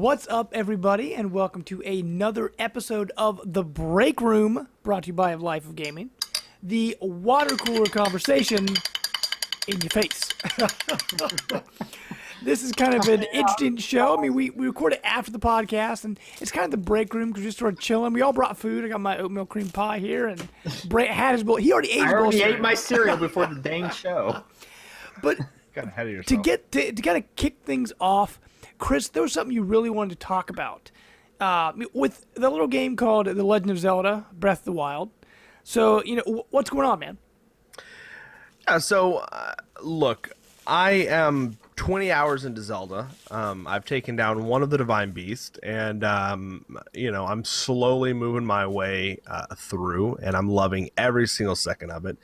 What's up, everybody, and welcome to another episode of The Break Room, brought to you by Life of Gaming, the water cooler conversation in your face. This is kind of an interesting show. I mean, we record it after the podcast, and it's kind of the break room because we're just sort of chilling. We all brought food. I got my oatmeal cream pie here, and Brett had his bowl. He already ate his bowl. I already ate my cereal before the dang show. But got ahead of to yourself. to kind of kick things off, Chris, there was something you really wanted to talk about with the little game called The Legend of Zelda Breath of the Wild. So, what's going on, man? Yeah, so look, I am 20 hours into Zelda. I've taken down one of the Divine Beast, and I'm slowly moving my way through, and I'm loving every single second of it.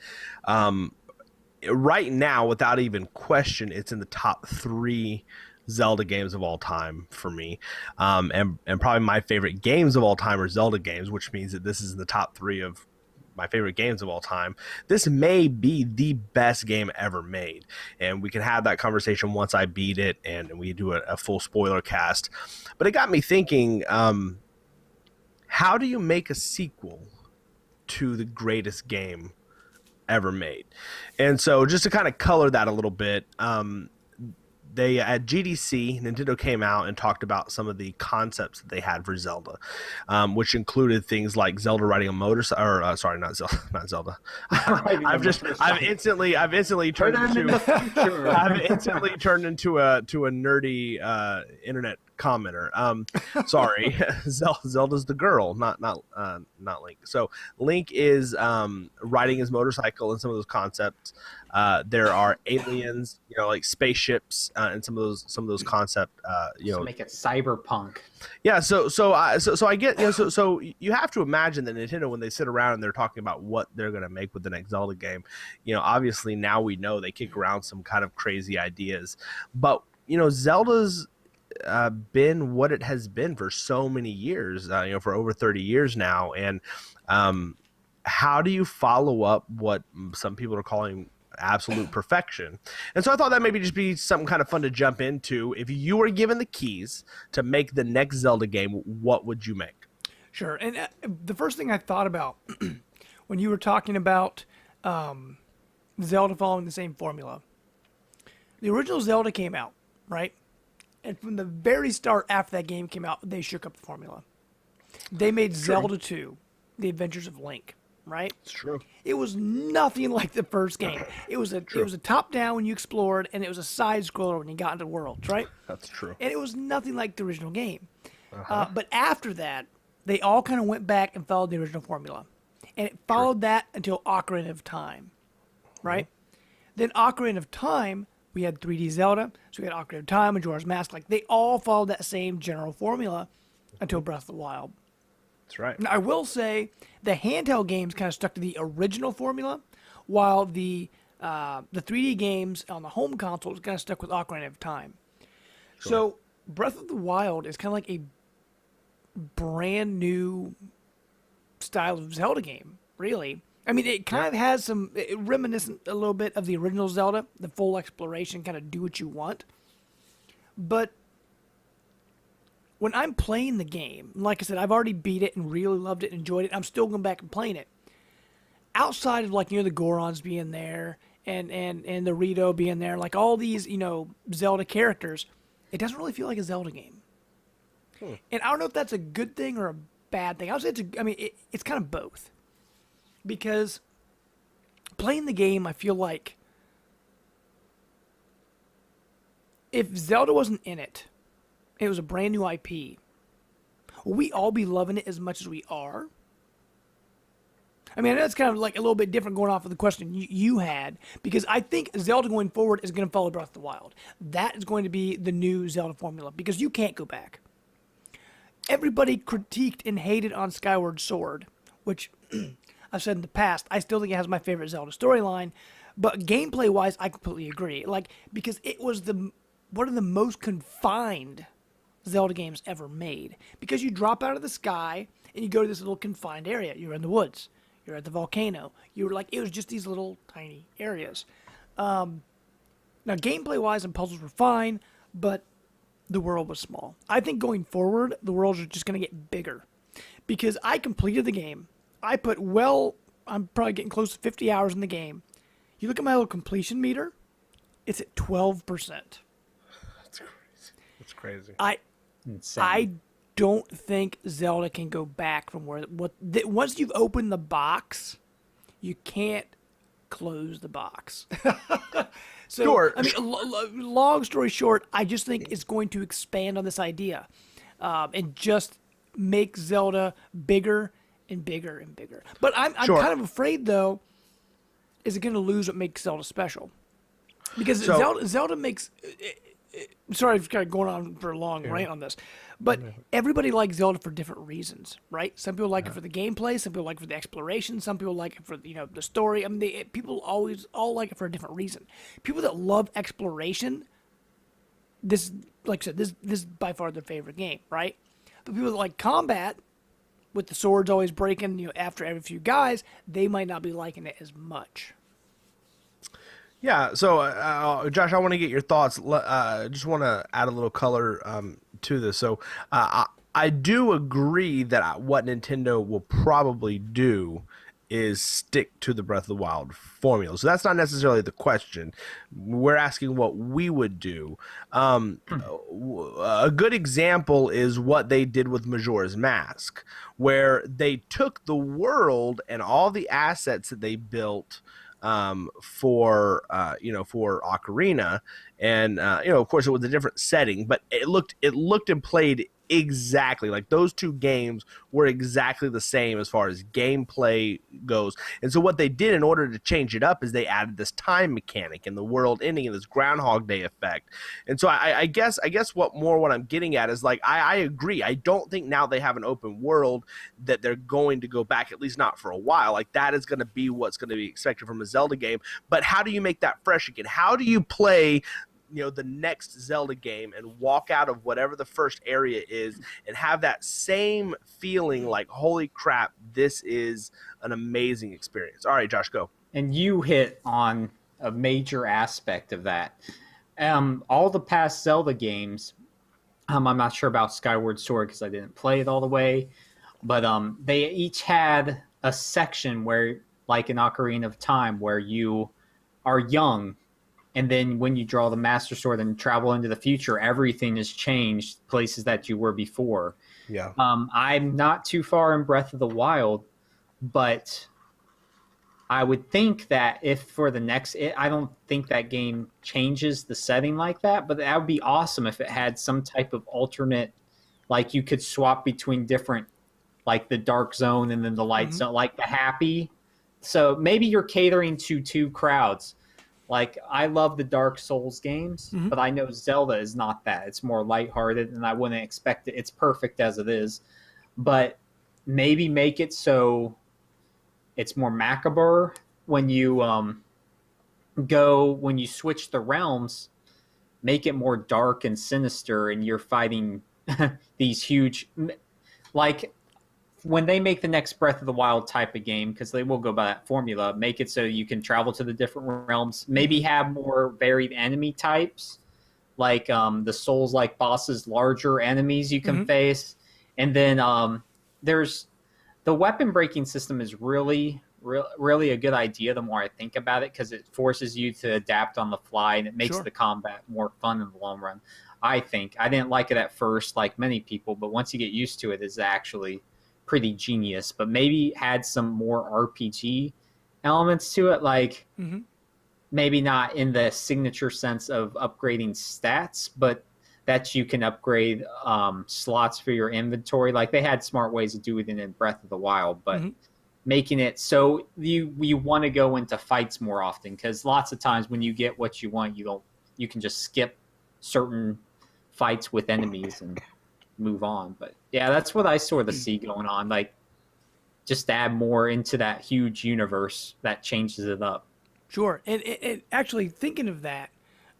Right now, without even question, it's in the top 3 Zelda games of all time for me, and probably my favorite games of all time are Zelda games, which means that this is in the top 3 of my favorite games of all time. This may be the best game ever made, and we can have that conversation once I beat it and we do a full spoiler cast. But it got me thinking, how do you make a sequel to the greatest game ever made? And so just to kind of color that a little bit, they at GDC, Nintendo came out and talked about some of the concepts that they had for Zelda, which included things like Zelda riding a motorcycle. Or sorry, not Zelda. I've instantly turned into a nerdy internet commenter. Sorry, Zelda's the girl, not Link. So Link is riding his motorcycle and some of those concepts. There are aliens, like spaceships, and some of those concept. So make it cyberpunk. Yeah. So I get. So you have to imagine that Nintendo, when they sit around and they're talking about what they're going to make with the next Zelda game, obviously now we know they kick around some kind of crazy ideas, but Zelda's been what it has been for so many years, for over 30 years now, and how do you follow up what some people are calling absolute perfection? And so I thought that maybe just be something kind of fun to jump into. If you were given the keys to make the next Zelda game, what would you make? Sure. And the first thing I thought about when you were talking about Zelda following the same formula, the original Zelda came out, right? And from the very start after that game came out, they shook up the formula. They made Zelda 2, The Adventures of Link, right? It's true. It was nothing like the first game. It was a top down when you explored, and it was a side scroller when you got into worlds, right? That's true. And it was nothing like the original game. But after that, they all kind of went back and followed the original formula, and it followed that until Ocarina of Time, right? Then Ocarina of Time, we had 3D Zelda, so we had Ocarina of Time, Majora's Mask. Like, they all followed that same general formula until Breath of the Wild. That's right. Now, I will say the handheld games kind of stuck to the original formula, while the 3D games on the home consoles kind of stuck with Ocarina of Time. Sure. So Breath of the Wild is kind of like a brand new style of Zelda game, really. I mean, it kind of has some reminiscent a little bit of the original Zelda, the full exploration, kind of do what you want. But when I'm playing the game, like I said, I've already beat it and really loved it and enjoyed it. I'm still going back and playing it. Outside of, like, the Gorons being there and the Rito being there, like all these, Zelda characters, it doesn't really feel like a Zelda game. And I don't know if that's a good thing or a bad thing. I would say it's kind of both. Because playing the game, I feel like if Zelda wasn't in it, it was a brand new IP, will we all be loving it as much as we are? I mean, I know it's kind of like a little bit different going off of the question you had, because I think Zelda going forward is going to follow Breath of the Wild. That is going to be the new Zelda formula, because you can't go back. Everybody critiqued and hated on Skyward Sword, which I've said in the past, I still think it has my favorite Zelda storyline, but gameplay-wise, I completely agree. Because it was one of the most confined Zelda games ever made. Because you drop out of the sky, and you go to this little confined area. You're in the woods. You're at the volcano. It was just these little tiny areas. Now, gameplay-wise and puzzles were fine, but the world was small. I think going forward, the worlds are just going to get bigger because I completed the game. I'm probably getting close to 50 hours in the game. You look at my little completion meter, it's at 12%. That's crazy. Insane. I don't think Zelda can go back from once you've opened the box, you can't close the box. So, Sure. I mean, long story short, I just think it's going to expand on this idea, and just make Zelda bigger and bigger and bigger. But I'm Sure. kind of afraid, though, is it going to lose what makes Zelda special? Because So- Zelda makes. Sorry, I've kind of going on for a long rant on this, but everybody likes Zelda for different reasons, right? Some people like it for the gameplay, some people like it for the exploration, some people like it for the story. I mean, people always all like it for a different reason. People that love exploration, this, like I said, this is by far their favorite game, right? But people that like combat, with the swords always breaking, after every few guys, they might not be liking it as much. Yeah, so Josh, I want to get your thoughts. Just want to add a little color to this. So I do agree that what Nintendo will probably do is stick to the Breath of the Wild formula. So that's not necessarily the question. We're asking what we would do. A good example is what they did with Majora's Mask, where they took the world and all the assets that they built for Ocarina, and of course it was a different setting, but it looked and played exactly like those two games were exactly the same as far as gameplay goes. And so what they did in order to change it up is they added this time mechanic and the world ending and this Groundhog Day effect. And so I guess what I'm getting at is, like, I agree. I don't think now they have an open world that they're going to go back, at least not for a while. Like, that is going to be what's going to be expected from a Zelda game. But how do you make that fresh again? How do you play the next Zelda game and walk out of whatever the first area is and have that same feeling like, holy crap, this is an amazing experience? All right, Josh, go. And you hit on a major aspect of that. All the past Zelda games, I'm not sure about Skyward Sword because I didn't play it all the way, but they each had a section where, like in Ocarina of Time, where you are young, and then when you draw the Master Sword and travel into the future, everything has changed, places that you were before. Yeah. I'm not too far in Breath of the Wild, but I would think that if for the next, I don't think that game changes the setting like that, but that would be awesome if it had some type of alternate, like you could swap between different, like the dark zone and then the light zone, like the happy. So maybe you're catering to two crowds. Like, I love the Dark Souls games, but I know Zelda is not that. It's more lighthearted, and I wouldn't expect it. It's perfect as it is. But maybe make it so it's more macabre when you when you switch the realms, make it more dark and sinister, and you're fighting these huge, like, when they make the next Breath of the Wild type of game, because they will go by that formula, make it so you can travel to the different realms, maybe have more varied enemy types, like the Souls-like bosses, larger enemies you can face. And then there's the weapon breaking system is really a good idea the more I think about it, because it forces you to adapt on the fly, and it makes the combat more fun in the long run. I think. I didn't like it at first, like many people, but once you get used to it, it's actually pretty genius. But maybe add some more RPG elements to it, like maybe not in the signature sense of upgrading stats, but that you can upgrade slots for your inventory. Like, they had smart ways of doing it in Breath of the Wild, but making it so you want to go into fights more often, because lots of times when you get what you want, you can just skip certain fights with enemies and move on. But yeah, that's what I sort of see going on. Like, just add more into that huge universe that changes it up. Sure. And actually, thinking of that,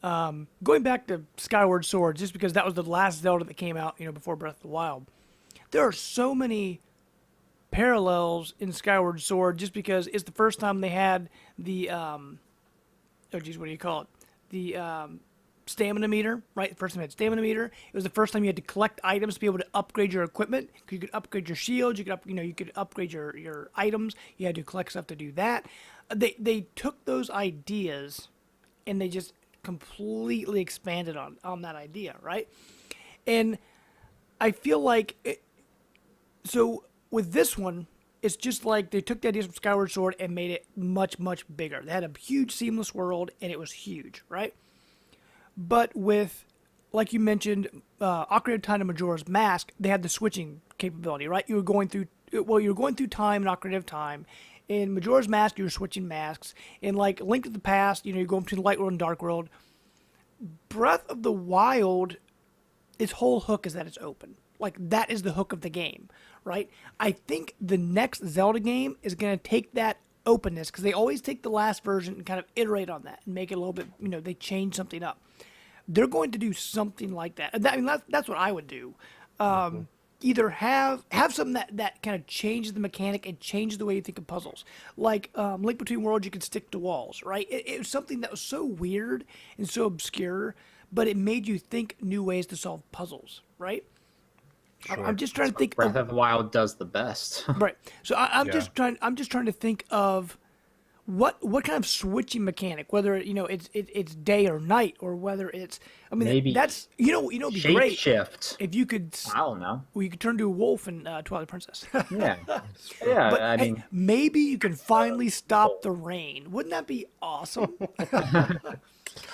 going back to Skyward Sword, just because that was the last Zelda that came out, before Breath of the Wild, there are so many parallels in Skyward Sword, just because it's the first time they had the what do you call it? The stamina meter, right? The first time you had stamina meter. It was the first time you had to collect items to be able to upgrade your equipment. You could upgrade your shields. You could upgrade your items. You had to collect stuff to do that. They took those ideas, and they just completely expanded on that idea, right? And I feel like so with this one, it's just like they took the ideas from Skyward Sword and made it much, much bigger. They had a huge seamless world, and it was huge, right? But with, like you mentioned, Ocarina of Time and Majora's Mask, they had the switching capability, right? You were going through time in Ocarina of Time. In Majora's Mask, you were switching masks. In like Link to the Past, you're going between Light World and Dark World. Breath of the Wild, its whole hook is that it's open. Like, that is the hook of the game, right? I think the next Zelda game is going to take that openness, because they always take the last version and kind of iterate on that and make it a little bit, they change something up. They're going to do something like that. That's what I would do. Either have something that kind of changes the mechanic and changes the way you think of puzzles. Like Link Between Worlds, you could stick to walls, right? It was something that was so weird and so obscure, but it made you think new ways to solve puzzles, right? Sure. I'm just trying to think. Breath of the Wild does the best. Right. So I'm just trying to think of what kind of switching mechanic, whether it's day or night, or whether it's maybe that's it'd be great shift if you could. I don't know. Well, you could turn to a wolf in Twilight Princess. Yeah. But I mean, maybe you can finally stop the rain. Wouldn't that be awesome?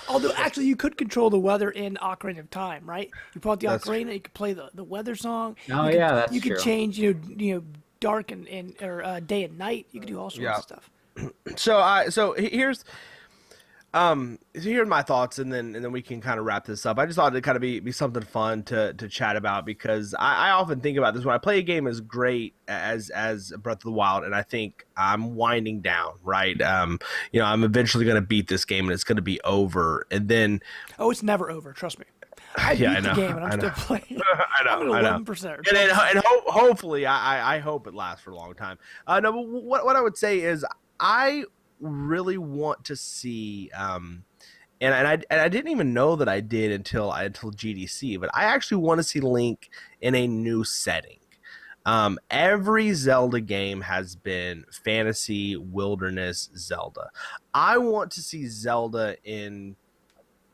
Although, actually, you could control the weather in Ocarina of Time, right? You pull out the Ocarina, you could play the weather song. Oh, that's true. You could change, dark or day and night. You could do all sorts of stuff. So here's my thoughts, and then we can kind of wrap this up. I just thought it'd kind of be something fun to chat about, because I often think about this when I play a game as great as Breath of the Wild, and I think I'm winding down, right? I'm eventually going to beat this game and it's going to be over, and then it's never over. Trust me. I beat the game and I'm still playing. I'm at 11%. And hopefully, I hope it lasts for a long time. No, but what I would say is I really want to see, and I didn't even know that I did until GDC, but I actually want to see Link in a new setting. Every Zelda game has been fantasy, wilderness, Zelda. I want to see Zelda in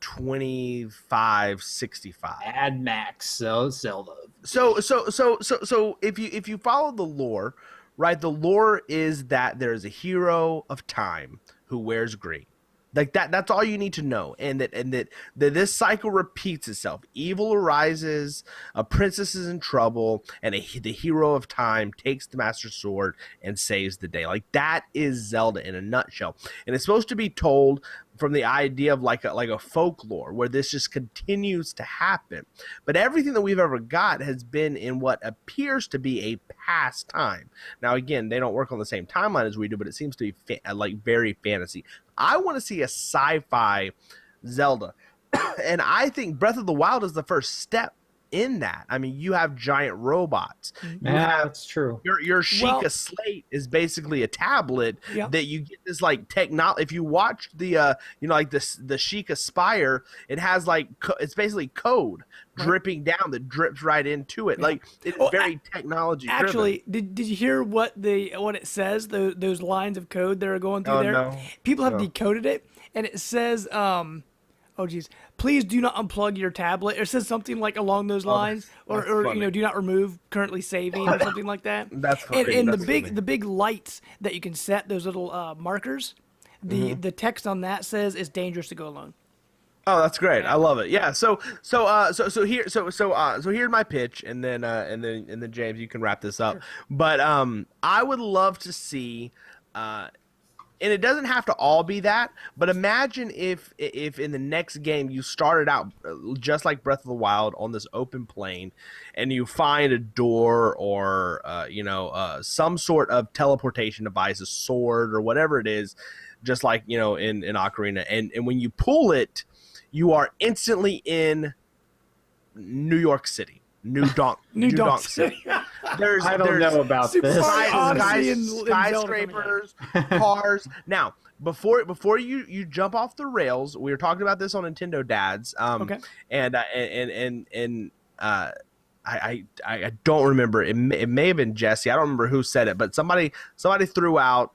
2565. Mad Max, Zelda. So if you follow the lore, right? The lore is that there is a hero of time who wears green. Like that's all you need to know. And that this cycle repeats itself. Evil arises, a princess is in trouble, and the hero of time takes the Master Sword and saves the day. Like, that is Zelda in a nutshell. And it's supposed to be told from the idea of like a folklore where this just continues to happen. But everything that we've ever got has been in what appears to be a past time. Now, again, they don't work on the same timeline as we do, but it seems to be very fantasy. I want to see a sci-fi Zelda. And I think Breath of the Wild is the first step in that. I mean, you have giant robots. That's true. Your Sheikah slate is basically a tablet that you get this like technology. If you watch the the Sheikah Spire, it has it's basically code dripping down that drips right into it. Like, it's very technology driven. Actually, did you hear what it says? Those lines of code that are going through there. No. People have decoded it, and it says oh geez, please do not unplug your tablet. It says something like along those lines, or do not remove currently saving, or something like that. That's funny. And the big lights that you can set, those little markers, the text on that says it's dangerous to go alone. Oh, that's great. I love it. Yeah. So here's my pitch, and then James, you can wrap this up. Sure. But I would love to see and it doesn't have to all be that, but imagine if in the next game you started out just like Breath of the Wild on this open plain, and you find a door or some sort of teleportation device, a sword or whatever it is, just like in Ocarina, and when you pull it, you are instantly in New York City. New Donk City. City. I don't know about Super this. Mario Odyssey and Zelda coming out. Skyscrapers, cars. Now, before you jump off the rails, we were talking about this on Nintendo Dads. Okay. And I don't remember. It may have been Jesse. I don't remember who said it, but somebody threw out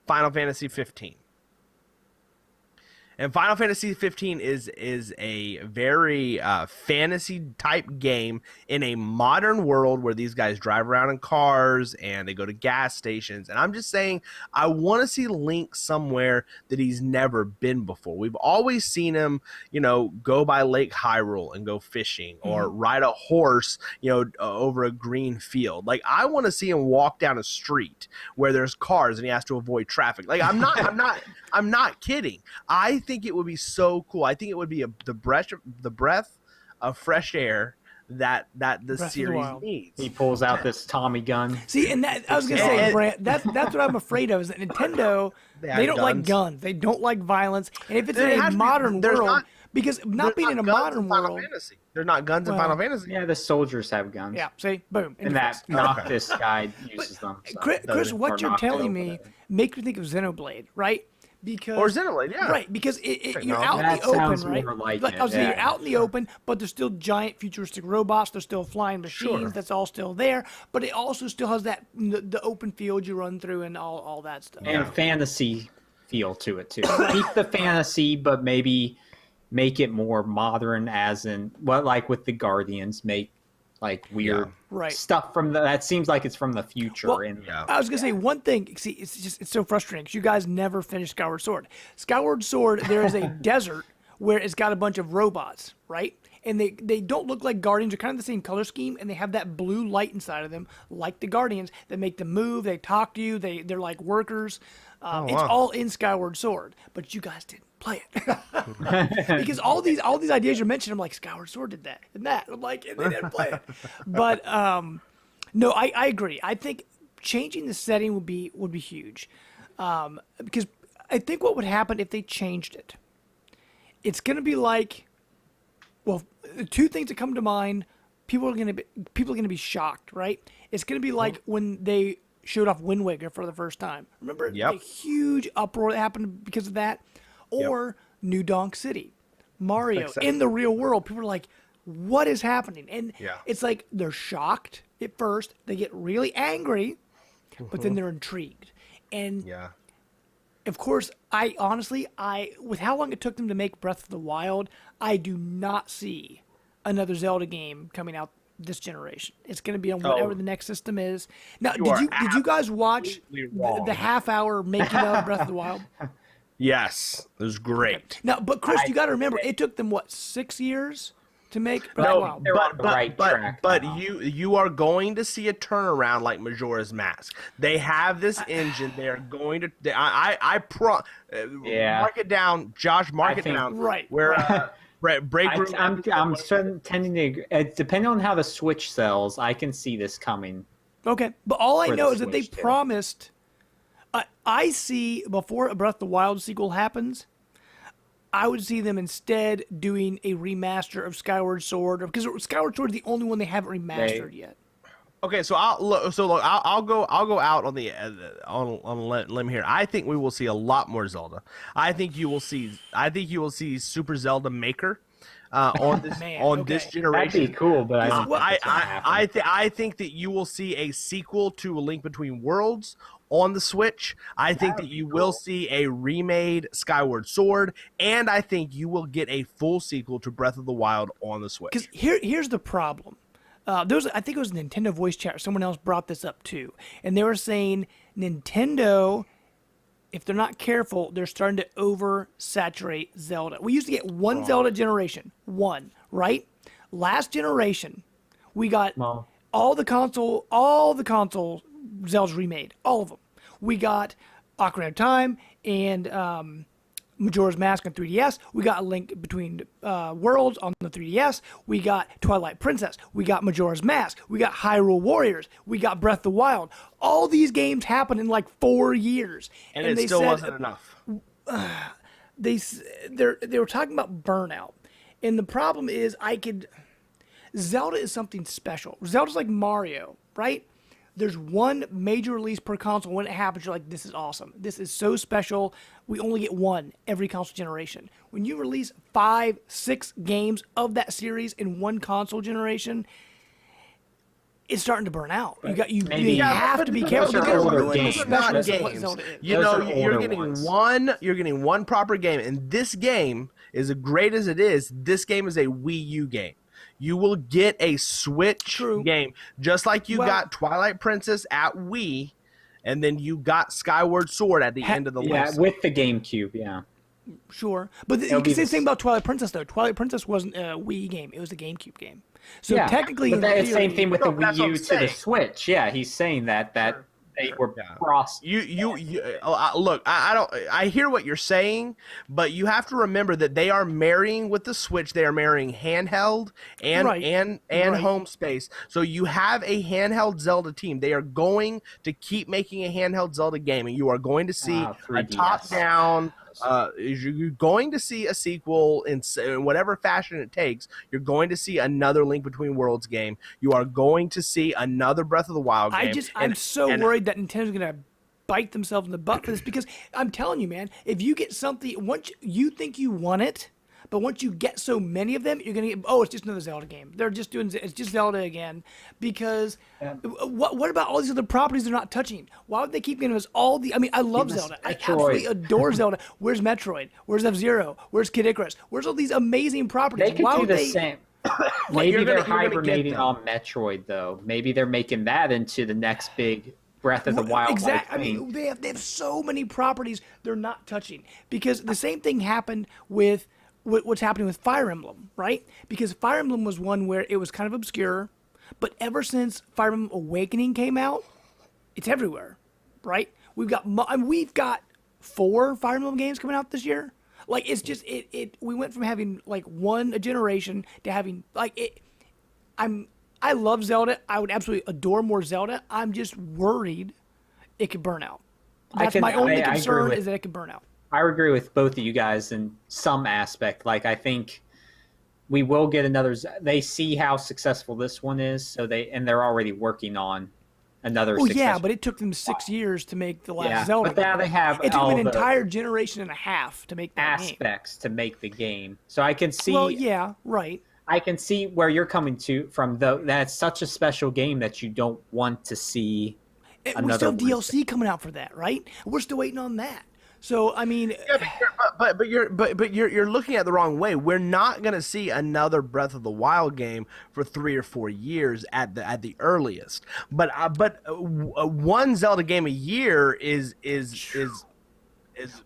Final Fantasy 15. And Final Fantasy 15 is a very fantasy type game in a modern world where these guys drive around in cars and they go to gas stations. And I'm just saying, I want to see Link somewhere that he's never been before. We've always seen him, go by Lake Hyrule and go fishing, or ride a horse, over a green field. Like, I want to see him walk down a street where there's cars and he has to avoid traffic. Like, I'm not kidding. I think it would be so cool. I think it would be the breath of fresh air that the series needs. He pulls out this Tommy gun. See, and that I was gonna say, Brant, that's what I'm afraid of. Is that Nintendo? They don't like guns. They don't like violence. And if it's in a modern world, because not being in a modern world, they're not guns in Final Fantasy. Yeah, the soldiers have guns. Yeah. See, boom. And that Noctis guy uses them. So Chris, what you're telling me makes me think of Xenoblade, right? Or Xenoblade, yeah. Right, because you're out in the open, right? You're out in the open, but there's still giant futuristic robots. There's still flying machines. That's all still there. But it also still has that the open field you run through and all that stuff. And a fantasy feel to it too. Keep the fantasy, but maybe make it more modern, as in like with the Guardians, make like weird stuff from that seems like it's from the future. Well, I was gonna say one thing. See, it's so frustrating because you guys never finished Skyward Sword. Skyward Sword, there is a desert where it's got a bunch of robots, right? And they don't look like Guardians. They're kind of the same color scheme, and they have that blue light inside of them, like the Guardians. That make them move. They talk to you. They're like workers. It's all in Skyward Sword, but you guys didn't play it because all these ideas you're mentioning, I'm like, Skyward Sword did that and that. I'm like, and they didn't play it. But no, I agree. I think changing the setting would be huge, because I think what would happen if they changed it, it's going to be like, well, two things that come to mind. People are going to be shocked, right? It's going to be like when they showed off Wind Waker for the first time. Remember the huge uproar that happened because of that? Or New Donk City. Mario in the real world. People are like, what is happening? And it's like they're shocked at first. They get really angry, but then they're intrigued. And of course, I honestly, with how long it took them to make Breath of the Wild, I do not see another Zelda game coming out this generation. It's going to be on whatever the next system is. Now, did you guys watch the half-hour making of Breath of the Wild? Yes, it was great. Okay. Now, but Chris, you got to remember, it took them 6 years to make Breath of the Wild. They're on the right track. But you are going to see a turnaround like Majora's Mask. They have this engine. They are going to. Mark it down, Josh. Mark it down. Right. Where break room. I'm tending to agree. Depending on how the Switch sells, I can see this coming. Okay, but all I know is that they promised. I see before a Breath of the Wild sequel happens, I would see them instead doing a remaster of Skyward Sword, because Skyward Sword is the only one they haven't remastered yet. Okay, so I'll go out on the on limb here. I think we will see a lot more Zelda. I think you will see Super Zelda Maker on this generation. That'd be cool, but I think that you will see a sequel to A Link Between Worlds on the Switch. I think that you will see a remade Skyward Sword, and I think you will get a full sequel to Breath of the Wild on the Switch. Because here's the problem. I think it was Nintendo voice chat, or someone else brought this up too, and they were saying Nintendo, if they're not careful, they're starting to oversaturate Zelda. We used to get one Zelda generation, right? Last generation, we got all the console Zeldas remade, all of them. We got Ocarina of Time and Majora's Mask on 3DS. We got A Link Between Worlds on the 3DS. We got Twilight Princess. We got Majora's Mask. We got Hyrule Warriors. We got Breath of the Wild. All these games happened in like 4 years, and it still wasn't enough. They were talking about burnout, and the problem is Zelda is something special. Zelda's like Mario, right? There's one major release per console. When it happens, you're like, this is awesome. This is so special. We only get one every console generation. When you release 5, 6 games of that series in one console generation, it's starting to burn out. You Maybe- you have to be careful those are because older you're ruining the games. specialness of what games. Zelda is. You Those know, are you're older getting ones. you're getting one proper game, and this game, as great as it is, this game is a Wii U game. You will get a Switch True. game, just like you Well- got Twilight Princess at Wii, and then you got Skyward Sword at the end of the Yeah, list. with the GameCube, yeah. Sure, but you It'll can be say the this- same about Twilight Princess though. Twilight Princess wasn't a Wii game; it was a GameCube game. So Yeah, technically, but in that- it's theory, same thing with No, the that's Wii what U I'm to the saying. Switch. Yeah, he's saying that they were Yeah. cross. Look, I don't. I hear what you're saying, but you have to remember that they are marrying with the Switch. They are marrying handheld and Right. and Right. home space. So you have a handheld Zelda team. They are going to keep making a handheld Zelda game, and you are going to see a 3DS. top-down. You're going to see a sequel in whatever fashion it takes. You're going to see another Link Between Worlds game. You are going to see another Breath of the Wild game. I'm so worried that Nintendo's gonna bite themselves in the butt for this because I'm telling you, man, if you get something once you think you want it, but once you get so many of them, you're gonna get it's just another Zelda game. They're just doing it's just Zelda again because what about all these other properties they're not touching? Why would they keep giving us all the? I mean, I love Give us Zelda. I Metroid. absolutely adore Zelda. Where's Metroid? Where's F-Zero? Where's Kid Icarus? Where's all these amazing properties? They could Why do would the they? same. you're Maybe gonna- they're you're gonna get hibernating them. on Metroid, though. Maybe they're making that into the next big Breath of the Wild. Exactly. I thing. mean, they have so many properties they're not touching because the same thing happened with what's happening with Fire Emblem, right? Because Fire Emblem was one where it was kind of obscure, but ever since Fire Emblem Awakening came out, it's everywhere, right? We've got 4 Fire Emblem games coming out this year. Like it's just it. We went from having like one a generation to having like it. I love Zelda. I would absolutely adore more Zelda. I'm just worried it could burn out. That's my only I agree concern with- is that it could burn out. I agree with both of you guys in some aspect. Like, I think we will get another. They see how successful this one is, so they're already working on another. Well, yeah, successful- but it took them 6 years to make the last Yeah, Zelda. but now game. they have It took them all an the entire generation and a half to make that game. aspects to make the game. So I can see. Well, yeah, right. I can see where you're coming from. Though that's such a special game that you don't want to see. And we Another still have one. DLC coming out for that, right? We're still waiting on that. So I mean, But you're looking at it the wrong way. We're not going to see another Breath of the Wild game for 3 or 4 years at the earliest. But one Zelda game a year is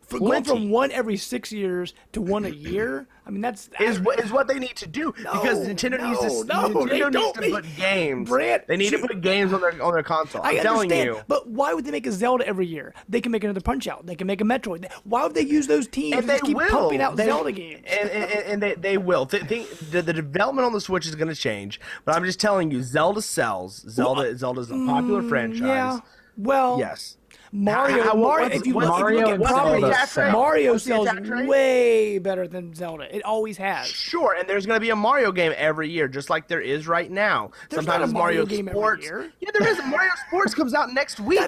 for going plenty. from one every 6 years to one a year, I mean that's is what they need to do because Nintendo needs to they don't put games. Brant, They need to put games on their console. I'm I telling understand, you. but why would they make a Zelda every year? They can make another Punch Out. They can make a Metroid. Why would they use those teams And to they just keep will. pumping out They- Zelda games? And they will. The development on the Switch is going to change, but I'm just telling you, Zelda sells. Zelda's a popular franchise. Yeah. Well, Yes. Mario. what's- If you what's- look Mario at and properties, Zelda sell. Mario What's the sells attach rate? way better than Zelda. It always has. Sure, and there's going to be a Mario game every year, just like there is right now. There's Sometimes not a Mario Mario game every Sports. year. Yeah, there is. Mario Sports comes out next week.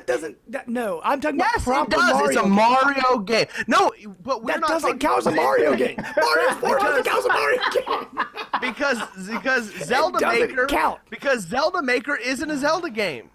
No, I'm talking Yes, about proper it does. Mario. It's a game. Mario game. No, but we're That not doesn't talking count as a about Mario game. Mario Sports doesn't count as a Mario game. because Zelda doesn't Maker count. because Zelda Maker isn't a Zelda game.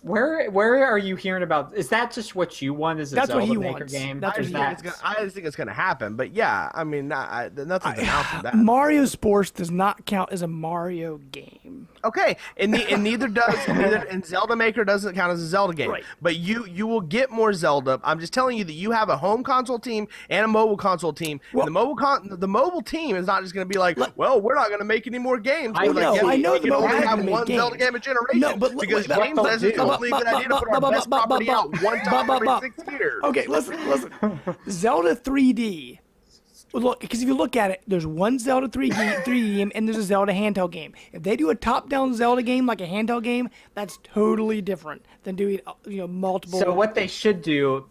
Where are you hearing about? Is that just what you want? Is a That's what Zelda he Maker wants. game? That's what Is he that- wants. I just think it's going to happen, but yeah, I mean, nothing's announced with that. Mario Sports does not count as a Mario game. Okay, and neither does and Zelda Maker doesn't count as a Zelda game. Right. But you will get more Zelda. I'm just telling you that you have a home console team and a mobile console team. Well- and the mobile team is not just going to be like, well, we're not going to make any more games. I We're know, like, I know we the can mobile only team have can make one games. Zelda game a generation. No, but because but- James says it's only a good idea to put our best property out one time every 6 years. Okay, listen. Zelda 3D. Well, look, because if you look at it, there's one Zelda 3D game and there's a Zelda handheld game. If they do a top-down Zelda game like a handheld game, that's totally different than doing multiple. So what they should do,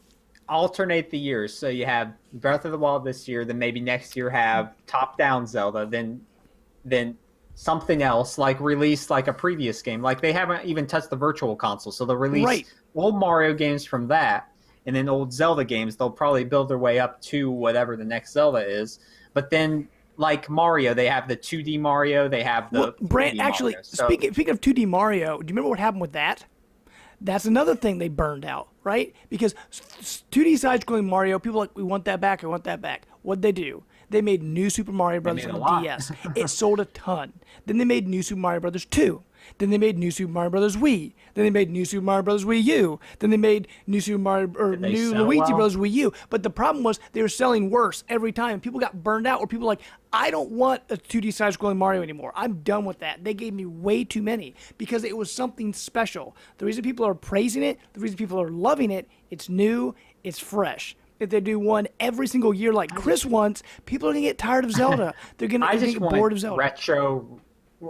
alternate the years. So you have Breath of the Wild this year, then maybe next year have top-down Zelda, then something else, like release like a previous game. Like they haven't even touched the virtual console, so they'll release Right. old Mario games from that, and then old Zelda games. They'll probably build their way up to whatever the next Zelda is. But then, like Mario, they have the 2D Mario, they have the Well, Brant, 3D actually, Mario. So, speaking of 2D Mario, do you remember what happened with that? That's another thing they burned out, right? Because 2D side-scrolling Mario, people are like, we want that back, I want that back. What'd they do? They made New Super Mario Brothers made on a the lot. DS. It sold a ton. Then they made New Super Mario Brothers 2. Then they made New Super Mario Brothers Wii. Then they made New Super Mario Brothers Wii U. Then they made New Super Mario or Did they New sell Luigi well? Brothers Wii U. But the problem was they were selling worse every time. People got burned out. Where people were like, I don't want a 2D side-scrolling Mario anymore. I'm done with that. They gave me way too many because it was something special. The reason people are praising it, the reason people are loving it, it's new, it's fresh. If they do one every single year like Chris wants, people are gonna get tired of Zelda. They're gonna I just get want bored of Zelda. retro.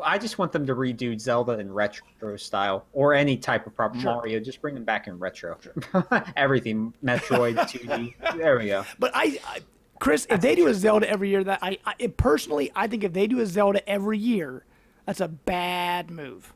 I just want them to redo Zelda in retro style, or any type of Mario. Just bring them back in retro. Everything, Metroid, 2D. There we go. But Chris, if they do a Zelda every year, that I personally, I think if they do a Zelda every year, that's a bad move.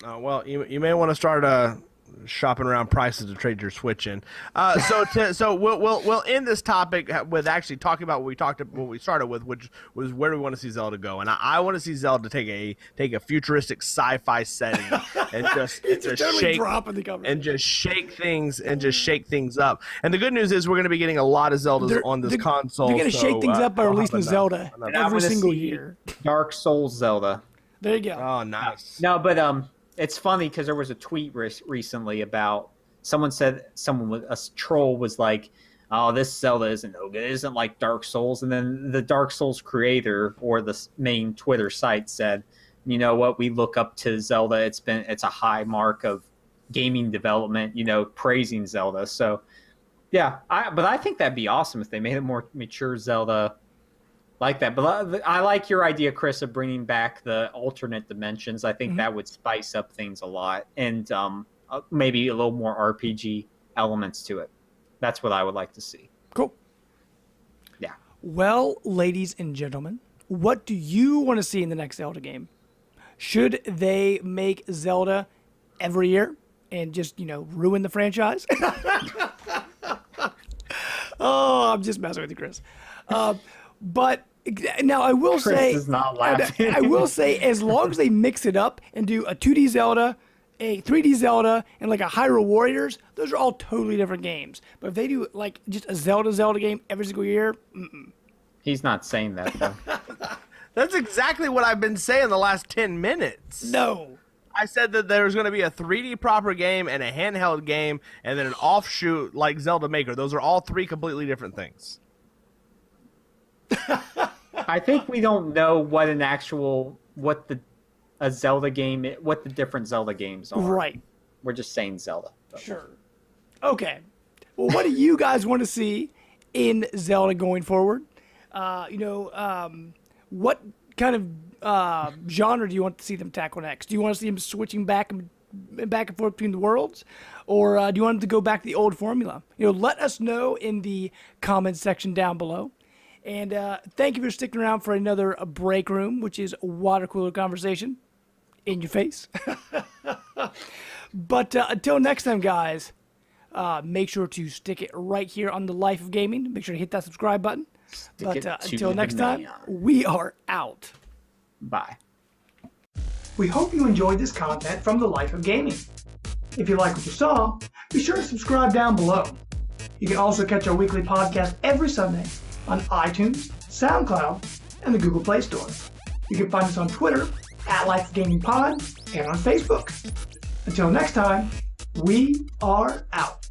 Well, you may want to start shopping around prices to trade your Switch in. So we'll end this topic with actually talking about what we started with, which was where do we want to see Zelda go? And I want to see Zelda take a futuristic sci-fi setting and just Totally shake dropping the conversation. and just shake things up. And the good news is we're going to be getting a lot of Zeldas on this console. They're going to shake things up by I'll have releasing Zelda And I every wanna single see year. Dark Souls Zelda. There you go. Oh, nice. No, but it's funny because there was a tweet recently about a troll was like, "Oh, this Zelda isn't no good. It isn't like Dark Souls." And then the Dark Souls creator or the main Twitter site said, "You know what? We look up to Zelda. It's a high mark of gaming development. Praising Zelda." So, yeah, but I think that'd be awesome if they made a more mature Zelda like that. But I like your idea, Chris, of bringing back the alternate dimensions. I think that would spice up things a lot, and maybe a little more RPG elements to it. That's what I would like to see. Cool. Yeah. Well, ladies and gentlemen, what do you want to see in the next Zelda game? Should they make Zelda every year and just, ruin the franchise? Oh, I'm just messing with you, Chris. But now I will Chris say, is not laughing. I will say, as long as they mix it up and do a 2D Zelda, a 3D Zelda, and like a Hyrule Warriors, those are all totally different games. But if they do like just a Zelda game every single year, He's not saying that, though. That's exactly what I've been saying the last 10 minutes. no. I said that there's going to be a 3D proper game and a handheld game and then an offshoot like Zelda Maker. Those are all three completely different things. I think we don't know what a Zelda game, what the different Zelda games are. Right. We're just saying Zelda. Sure. Okay. Well, what do you guys want to see in Zelda going forward? What kind of genre do you want to see them tackle next? Do you want to see them switching back and forth between the worlds, or do you want them to go back to the old formula? Let us know in the comments section down below. And thank you for sticking around for another break room, which is water cooler conversation in your face. But until next time, guys, make sure to stick it right here on the Life of Gaming. Make sure to hit that subscribe button. But until next time, we are out. Bye. We hope you enjoyed this content from the Life of Gaming. If you like what you saw, be sure to subscribe down below. You can also catch our weekly podcast every Sunday on iTunes, SoundCloud, and the Google Play Store. You can find us on Twitter @LifeGamingPod and on Facebook. Until next time, we are out.